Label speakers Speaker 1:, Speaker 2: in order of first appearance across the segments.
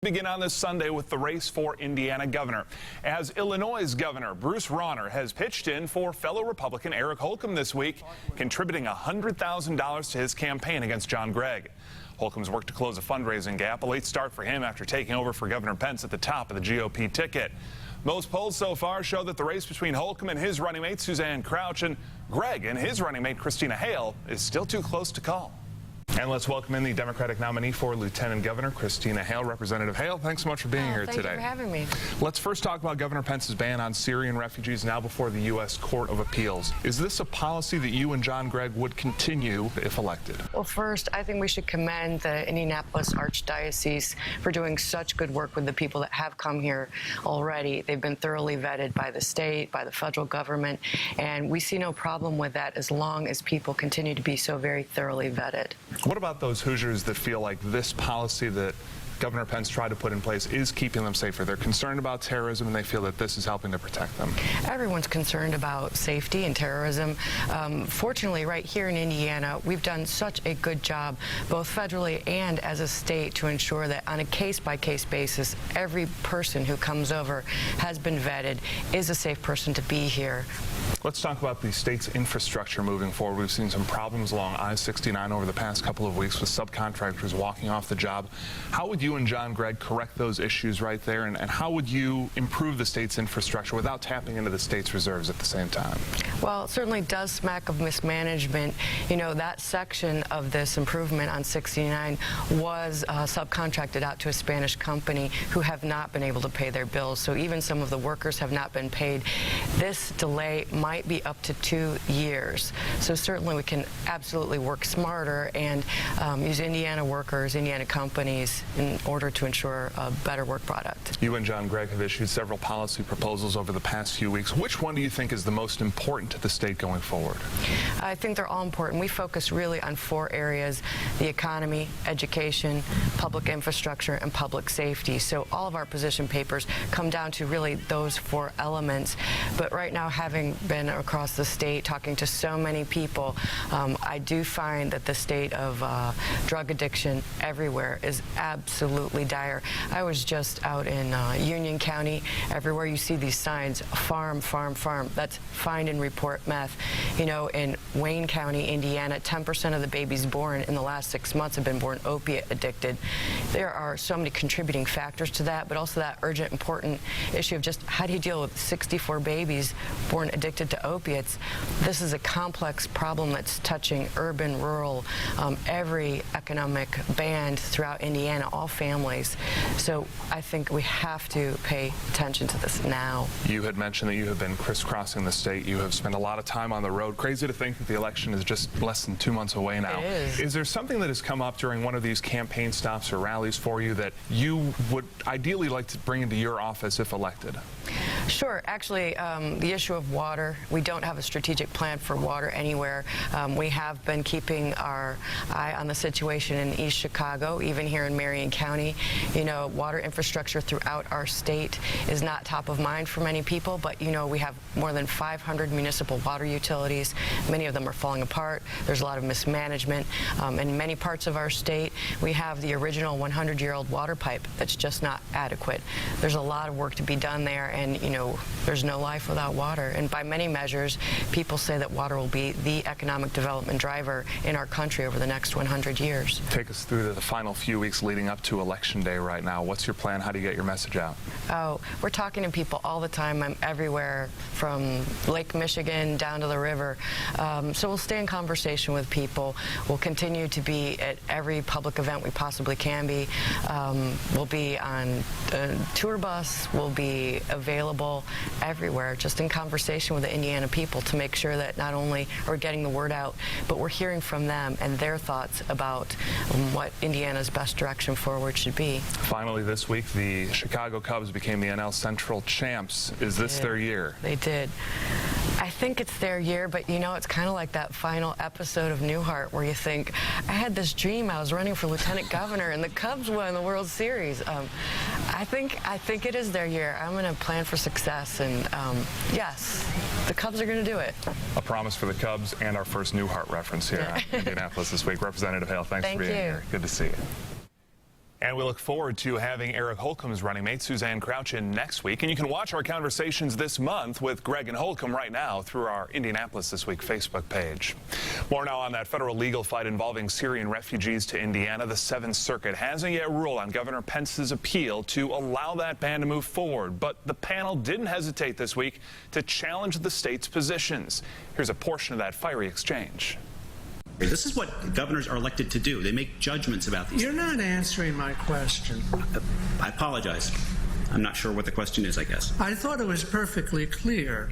Speaker 1: Begin on this Sunday with the race for Indiana governor, as Illinois' governor Bruce Rauner has pitched in for fellow Republican Eric Holcolmb this week, contributing $100,000 to his campaign against John Gregg. Holcomb's worked to close a fundraising gap, a late start for him after taking over for Governor Pence at the top of the GOP ticket. Most polls so far show that the race between Holcolmb and his running mate Suzanne Crouch and Gregg and his running mate Christina Hale is still too close to call. And let's welcome in the Democratic nominee for Lieutenant Governor, Christina Hale. Representative Hale, thanks so much for being here today.
Speaker 2: Thank you for having me.
Speaker 1: Let's first talk about Governor Pence's ban on Syrian refugees now before the U.S. Court of Appeals. Is this a policy that you and John Gregg would continue if elected?
Speaker 2: Well, first, I think we should commend the Indianapolis Archdiocese for doing such good work with the people that have come here already. They've been thoroughly vetted by the state, by the federal government, and we see no problem with that as long as people continue to be so very thoroughly vetted.
Speaker 1: What about those Hoosiers that feel like this policy that Governor Pence tried to put in place is keeping them safer? They're concerned about terrorism and they feel that this is helping to protect them.
Speaker 2: Everyone's concerned about safety and terrorism. Fortunately, right here in Indiana, we've done such a good job, both federally and as a state, to ensure that on a case-by-case basis, every person who comes over has been vetted, is a safe person to be here.
Speaker 1: Let's talk about the state's infrastructure moving forward. We've seen some problems along I-69 over the past couple of weeks with subcontractors walking off the job. How would you and John Gregg correct those issues right there, and how would you improve the state's infrastructure without tapping into the state's reserves at the same time?
Speaker 2: Well, it certainly does smack of mismanagement. You know, that section of this improvement on 69 was subcontracted out to a Spanish company who have not been able to pay their bills. So even some of the workers have not been paid. This delay might be up to 2 years. So certainly we can absolutely work smarter and use Indiana workers, Indiana companies in order to ensure a better work product.
Speaker 1: You and John Gregg have issued several policy proposals over the past few weeks. Which one do you think is the most important to the state going forward?
Speaker 2: I think they're all important. We focus really on 4 areas: the economy, education, public infrastructure, and public safety. So all of our position papers come down to really those 4 elements. But right now, having been across the state talking to so many people, I do find that the state of drug addiction everywhere is absolutely dire. I was just out in Union County. Everywhere you see these signs, farm, farm, farm. That's find and report meth. You know, in Wayne County, Indiana, 10% of the babies born in the last 6 months have been born opiate addicted. There are so many contributing factors to that, but also that urgent, important issue of just how do you deal with 64 babies born addicted to opiates. This is a complex problem that's touching urban, rural, every economic band throughout Indiana, all families. So I think we have to pay attention to this now.
Speaker 1: You had mentioned that you have been crisscrossing the state. You have spent a lot of time on the road. Crazy to think that the election is just less than 2 months away now.
Speaker 2: It is.
Speaker 1: Is there something that has come up during one of these campaign stops or rallies for you that you would ideally like to bring into your office if elected?
Speaker 2: Sure. Actually, the issue of water, we don't have a strategic plan for water anywhere. We have been keeping our eye on the situation in East Chicago, even here in Marion County. You know, water infrastructure throughout our state is not top of mind for many people, but, you know, we have more than 500 municipal water utilities. Many of them are falling apart. There's a lot of mismanagement. In many parts of our state, we have the original 100-year-old water pipe that's just not adequate. There's a lot of work to be done there, and, you know, there's no life without water. And by many measures, people say that water will be the economic development driver in our country over the next 100 years.
Speaker 1: Take us through the final few weeks leading up to Election Day right now. What's your plan? How do you get your message out?
Speaker 2: Oh, we're talking to people all the time. I'm everywhere from Lake Michigan down to the river. So we'll stay in conversation with people. We'll continue to be at every public event we possibly can be. We'll be on a tour bus. We'll be available everywhere, just in conversation with the Indiana people to make sure that not only are we getting the word out, but we're hearing from them and their thoughts about what Indiana's best direction forward should be.
Speaker 1: Finally, this week, the Chicago Cubs became the NL Central champs. Is this their year?
Speaker 2: They did. I think it's their year, but you know, it's kind of like that final episode of Newhart where you think, I had this dream, I was running for lieutenant governor, and the Cubs won the World Series. I think it is their year. I'm going to plan for success, and yes, the Cubs are going to do it.
Speaker 1: A promise for the Cubs and our first Newhart reference here in Indianapolis this week. Representative Hale, thanks for being here. Good to see you. And we look forward to having Eric Holcomb's running mate, Suzanne Crouch, in next week. And you can watch our conversations this month with Greg and Holcolmb right now through our Indianapolis This Week Facebook page. More now on that federal legal fight involving Syrian refugees to Indiana. The 7th Circuit hasn't yet ruled on Governor Pence's appeal to allow that ban to move forward. But the panel didn't hesitate this week to challenge the state's positions. Here's a portion of that fiery exchange.
Speaker 3: This is what governors are elected to do. They make judgments about these
Speaker 4: things. You're not answering my question.
Speaker 3: I apologize. I'm not sure what the question is, I guess.
Speaker 4: I thought it was perfectly clear.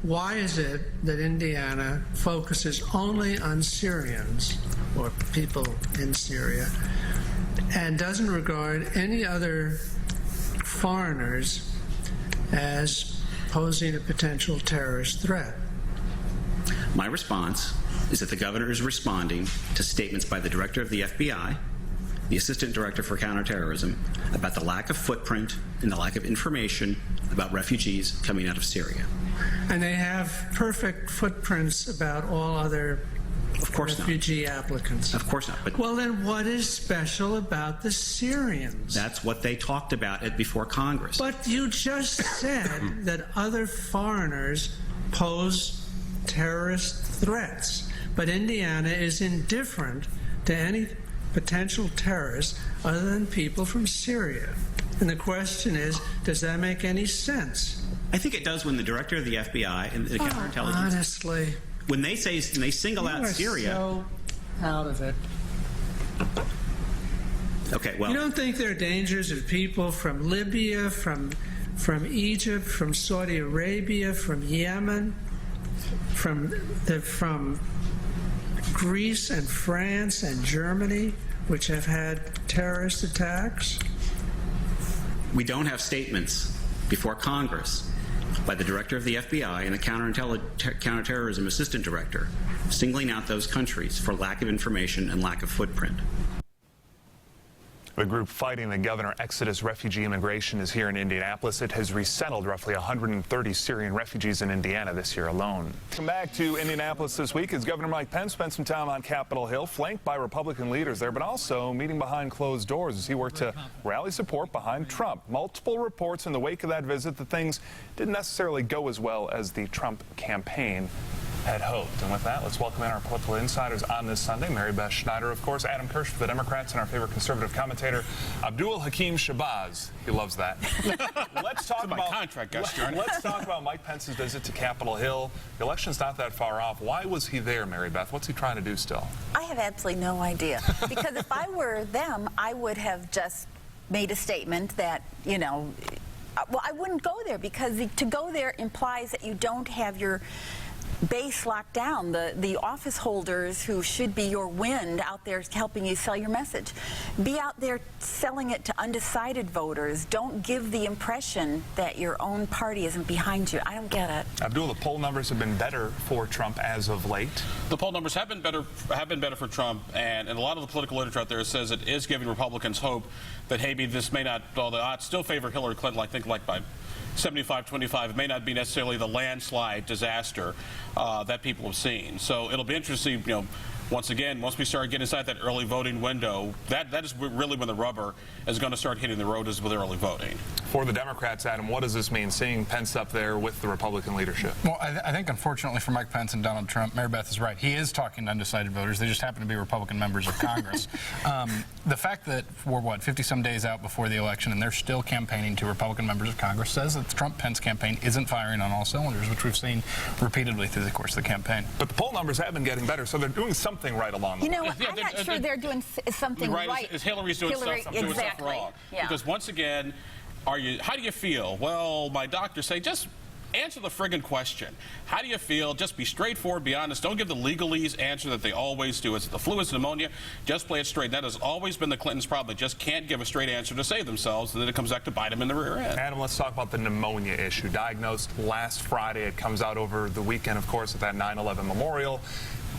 Speaker 4: Why is it that Indiana focuses only on Syrians or people in Syria and doesn't regard any other foreigners as posing a potential terrorist threat?
Speaker 3: My response is that the governor is responding to statements by the director of the FBI, the assistant director for counterterrorism, about the lack of footprint and the lack of information about refugees coming out of Syria.
Speaker 4: And they have perfect footprints about all other refugee applicants.
Speaker 3: Of course not. But
Speaker 4: well, then what is special about the Syrians?
Speaker 3: That's what they talked about before Congress.
Speaker 4: But you just said that other foreigners pose terrorist threats. But Indiana is indifferent to any potential terrorists other than people from Syria. And the question is, does that make any sense?
Speaker 3: I think it does when the director of the FBI and the counterintelligence...
Speaker 4: Honestly.
Speaker 3: When they say, and they single out Syria...
Speaker 4: So out of it.
Speaker 3: Okay, well...
Speaker 4: You don't think there are dangers of people from Libya, from Egypt, from Saudi Arabia, from Yemen, from Greece and France and Germany, which have had terrorist attacks?
Speaker 3: We don't have statements before Congress by the director of the FBI and the counterterrorism assistant director singling out those countries for lack of information and lack of footprint.
Speaker 1: The group fighting the governor exodus refugee immigration is here in Indianapolis. It has resettled roughly 130 Syrian refugees in Indiana this year alone. Come back to Indianapolis this week as Governor Mike Pence spent some time on Capitol Hill, flanked by Republican leaders there, but also meeting behind closed doors as he worked to rally support behind Trump. Multiple reports in the wake of that visit that things didn't necessarily go as well as the Trump campaign had hoped. And with that, let's welcome in our political insiders on this Sunday. Mary Beth Schneider, of course, Adam Kirsch for the Democrats, and our favorite conservative commentator, Abdul Hakim Shabazz. He loves that. Let's talk about
Speaker 5: contract, guys.
Speaker 1: Let's talk about Mike Pence's visit to Capitol Hill. The election's not that far off. Why was he there, Mary Beth? What's he trying to do still?
Speaker 6: I have absolutely no idea. Because if I were them, I would have just made a statement that, you know, well, I wouldn't go there, because to go there implies that you don't have your base locked down, the office holders who should be your wind out there helping you sell your message. Be out there selling it to undecided voters. Don't give the impression that your own party isn't behind you. I don't get it.
Speaker 1: Abdul, the poll numbers have been better for Trump as of late.
Speaker 5: The poll numbers have been better for Trump, and a lot of the political literature out there says it is giving Republicans hope that maybe this may not, well, the odds still favor Hillary Clinton, I think, like by 75-25. It may not be necessarily the landslide disaster that people have seen. So it'll be interesting, you know, once again, once we start getting inside that early voting window, that is really when the rubber is going to start hitting the road, is with early voting.
Speaker 1: For the Democrats, Adam, what does this mean, seeing Pence up there with the Republican leadership?
Speaker 7: Well, I think, unfortunately for Mike Pence and Donald Trump, Mary Beth is right. He is talking to undecided voters. They just happen to be Republican members of Congress. The fact that we're, 50-some days out before the election and they're still campaigning to Republican members of Congress says that the Trump-Pence campaign isn't firing on all cylinders, which we've seen repeatedly through the course of the campaign.
Speaker 1: But the poll numbers have been getting better, so they're doing something right along the way.
Speaker 6: You know, I'm not sure they're doing something right.
Speaker 5: Is Hillary's doing stuff wrong.
Speaker 6: Yeah.
Speaker 5: Because once again, how do you feel? Well, my doctors say just answer the friggin' question. How do you feel? Just be straightforward, be honest. Don't give the legalese answer that they always do. Is it the flu, is it pneumonia? Just play it straight. That has always been the Clintons' problem. They just can't give a straight answer to save themselves, and then it comes back to bite them in the rear end.
Speaker 1: Adam, let's talk about the pneumonia issue. Diagnosed last Friday. It comes out over the weekend, of course, at that 9/11 memorial.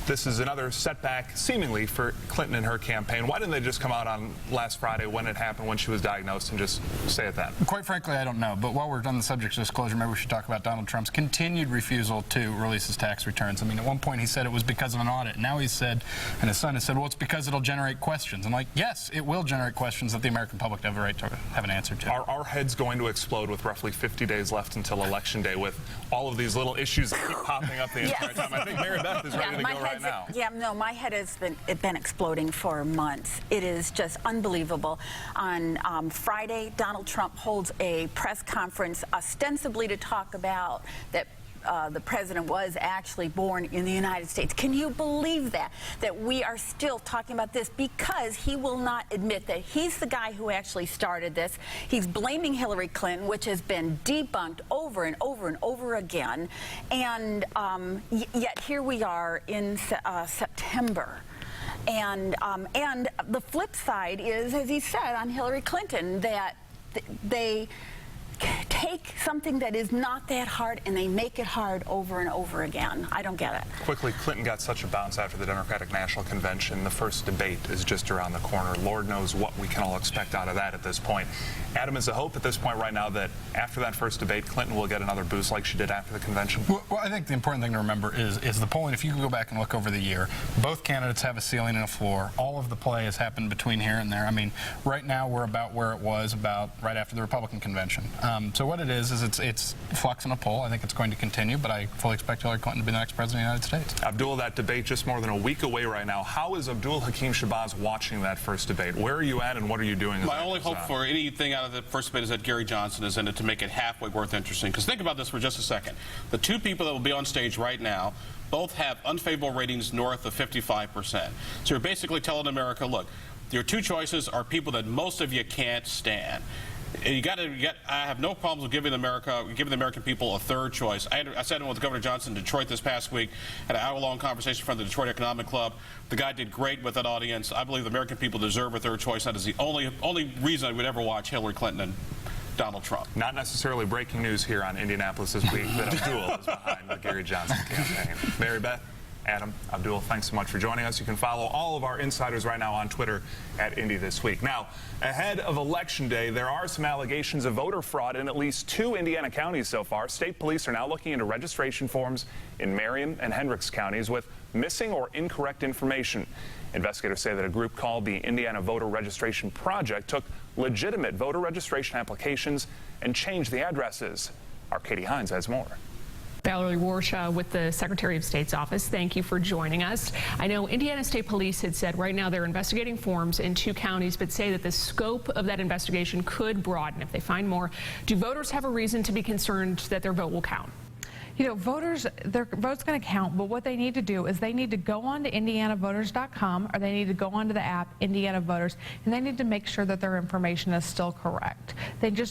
Speaker 1: This is another setback, seemingly, for Clinton and her campaign. Why didn't they just come out on last Friday when it happened, when she was diagnosed, and just say it then?
Speaker 7: Quite frankly, I don't know. But while we're on the subject of disclosure, maybe we should talk about Donald Trump's continued refusal to release his tax returns. I mean, at one point he said it was because of an audit. Now he said, and his son has said, well, it's because it'll generate questions. I'm like, yes, it will generate questions that the American public have a right to have an answer to.
Speaker 1: Are our heads going to explode with roughly 50 days left until Election Day, with all of these little issues that keep popping up the entire time? I think Mary Beth is ready to go right now.
Speaker 6: Yeah, no, my head has been exploding for months. It is just unbelievable. On Friday, Donald Trump holds a press conference ostensibly to talk about that the president was actually born in the United States. Can you believe that? That we are still talking about this, because he will not admit that he's the guy who actually started this. He's blaming Hillary Clinton, which has been debunked over and over and over again. And yet here we are in September. And the flip side is, as he said on Hillary Clinton, that they take something that is not that hard and they make it hard over and over again. I don't get it.
Speaker 1: Quickly, Clinton got such a bounce after the Democratic National Convention. The first debate is just around the corner. Lord knows what we can all expect out of that at this point. Adam, is the hope at this point right now that after that first debate, Clinton will get another boost like she did after the convention?
Speaker 7: Well, I think the important thing to remember is the polling. If you go back and look over the year, both candidates have a ceiling and a floor. All of the play has happened between here and there. I mean, right now we're about where it was about right after the Republican convention. So what it is it's flux in a poll. I think it's going to continue, but I fully expect Hillary Clinton to be the next president of the United States.
Speaker 1: Abdul, that debate just more than a week away right now. How is Abdul Hakim Shabazz watching that first debate? Where are you at, and what are you doing?
Speaker 5: My only hope for anything out of the first debate is that Gary Johnson is in it to make it halfway worth interesting. Because think about this for just a second. The two people that will be on stage right now both have unfavorable ratings north of 55%. So you're basically telling America, look, your two choices are people that most of you can't stand. I have no problems with giving the American people a third choice. I sat in with Governor Johnson in Detroit this past week, had an hour-long conversation from the Detroit Economic Club. The guy did great with that audience. I believe the American people deserve a third choice. That is the only reason I would ever watch Hillary Clinton and Donald Trump.
Speaker 1: Not necessarily breaking news here on Indianapolis This Week that Abdul is behind the Gary Johnson campaign. Mary Beth, Adam, Abdul, thanks so much for joining us. You can follow all of our insiders right now on Twitter at Indy This Week. Now, ahead of Election Day, there are some allegations of voter fraud in at least 2 Indiana counties so far. State police are now looking into registration forms in Marion and Hendricks counties with missing or incorrect information. Investigators say that a group called the Indiana Voter Registration Project took legitimate voter registration applications and changed the addresses. Our Katie Hines has more.
Speaker 8: Valerie Warshaw with the Secretary of State's office. Thank you for joining us. I know Indiana State Police had said right now they're investigating forms in 2 counties, but say that the scope of that investigation could broaden if they find more. Do voters have a reason to be concerned that their vote will count?
Speaker 9: You know, voters, their vote's going to count, but what they need to do is they need to go on to indianavoters.com, or they need to go onto the app Indiana Voters, and they need to make sure that their information is still correct.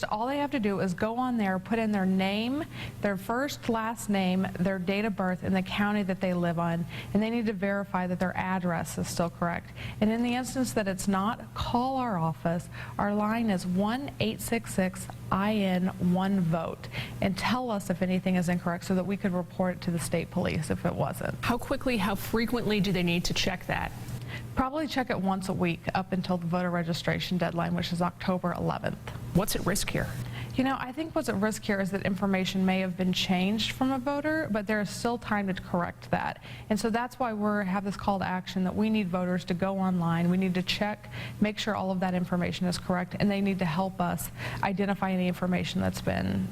Speaker 9: All they have to do is go on there, put in their name, their first, last name, their date of birth, and the county that they live on, and they need to verify that their address is still correct. And in the instance that it's not, call our office. Our line is 1-866-IN-1-VOTE, and tell us if anything is incorrect, so that we could report it to the state police if it wasn't.
Speaker 8: How quickly, how frequently do they need to check that?
Speaker 9: Probably check it once a week up until the voter registration deadline, which is October 11th.
Speaker 8: What's at risk here?
Speaker 9: You know, I think what's at risk here is that information may have been changed from a voter, but there is still time to correct that. And so that's why we have this call to action that we need voters to go online. We need to check, make sure all of that information is correct, and they need to help us identify any information that's been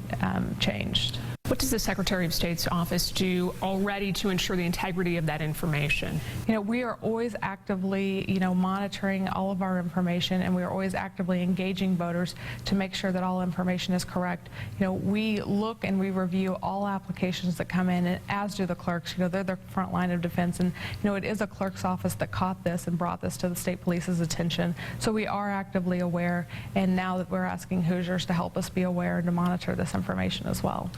Speaker 9: changed.
Speaker 8: What does the Secretary of State's office do already to ensure the integrity of that information?
Speaker 9: You know, we are always actively, monitoring all of our information, and we are always actively engaging voters to make sure that all information is correct. You know, we look and we review all applications that come in, and as do the clerks. You know, they're the front line of defense, and it is a clerk's office that caught this and brought this to the state police's attention. So we are actively aware, and now that we're asking Hoosiers to help us be aware and to monitor this information as well.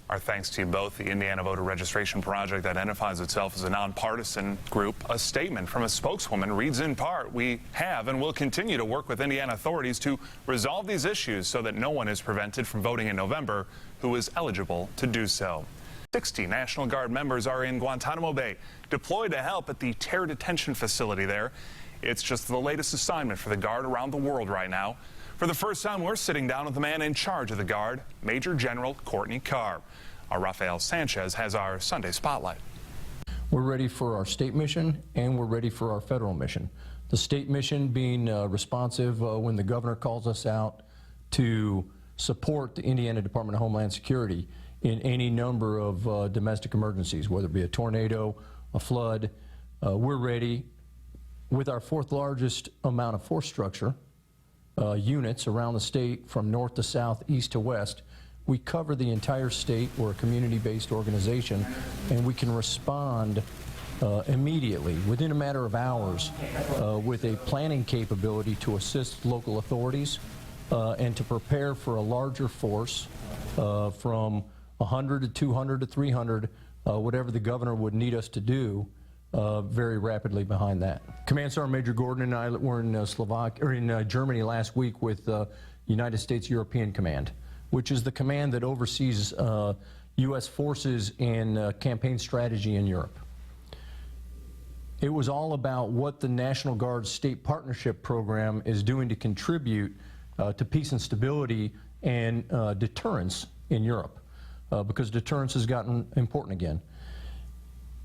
Speaker 1: Our thanks to you both. The Indiana Voter Registration Project identifies itself as a nonpartisan group. A statement from a spokeswoman reads in part, "We have and will continue to work with Indiana authorities to resolve these issues so that no one is prevented from voting in November who is eligible to do so." 60 National Guard members are in Guantanamo Bay, deployed to help at the terror detention facility there. It's just the latest assignment for the Guard around the world right now. For the first time, we're sitting down with the man in charge of the Guard, Major General Courtney Carr. Our Rafael Sanchez has our Sunday Spotlight.
Speaker 10: We're ready for our state mission, and we're ready for our federal mission. The state mission being responsive when the governor calls us out to support the Indiana Department of Homeland Security in any number of domestic emergencies, whether it be a tornado, a flood. We're ready with our fourth largest amount of force structure, units around the state from north to south, east to west. We cover the entire state. We're a community-based organization, and we can respond immediately, within a matter of hours, with a planning capability to assist local authorities and to prepare for a larger force from 100 to 200 to 300, whatever the governor would need us to do, very rapidly behind that. Command Sergeant Major Gordon and I were in Germany last week with United States European Command, which is the command that oversees U.S. forces and campaign strategy in Europe. It was all about what the National Guard's State Partnership Program is doing to contribute to peace and stability and deterrence in Europe, because deterrence has gotten important again.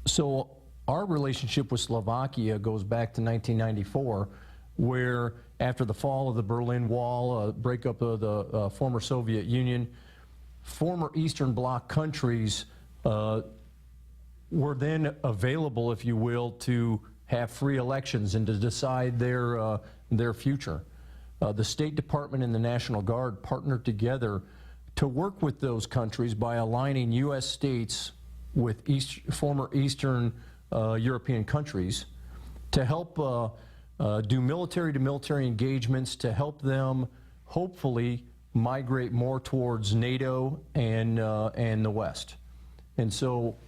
Speaker 10: So our relationship with Slovakia goes back to 1994, where after the fall of the Berlin Wall, breakup of the former Soviet Union, former Eastern Bloc countries were then available, if you will, to have free elections and to decide their future. The State Department and the National Guard partnered together to work with those countries by aligning U.S. states with former Eastern European countries to help do military-to-military engagements to help them hopefully migrate more towards NATO and the West. And so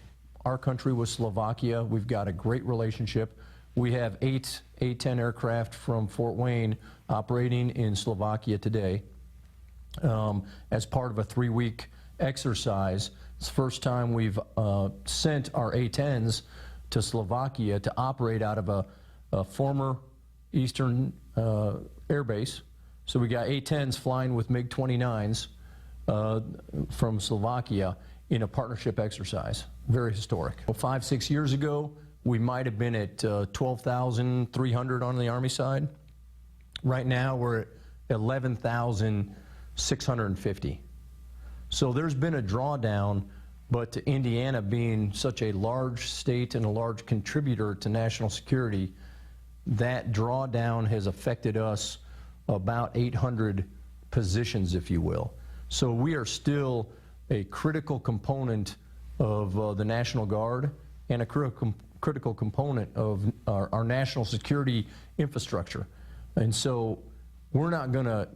Speaker 10: our country with Slovakia, we've got a great relationship. We have 8 A-10 aircraft from Fort Wayne operating in Slovakia today as part of a 3-week exercise. It's the first time we've sent our A-10s to Slovakia to operate out of a former Eastern air base. So we got A-10s flying with MiG-29s from Slovakia in a partnership exercise. Very historic. 5-6 years ago, we might have been at 12,300 on the Army side. Right now, we're at 11,650. So there's been a drawdown, but to Indiana being such a large state and a large contributor to national security, that drawdown has affected us about 800 positions, if you will. So we are still a critical component of the National Guard and a critical component of our national security infrastructure. And so we're not going to,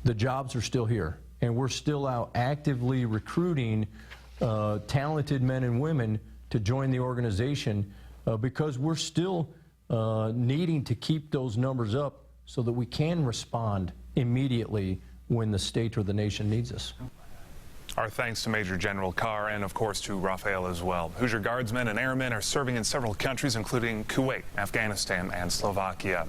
Speaker 10: the jobs are still here, and we're still out actively recruiting talented men and women to join the organization because we're still needing to keep those numbers up so that we can respond immediately when the state or the nation needs us.
Speaker 1: Our thanks to Major General Carr and, of course, to Rafael as well. Hoosier Guardsmen and airmen are serving in several countries, including Kuwait, Afghanistan, and Slovakia.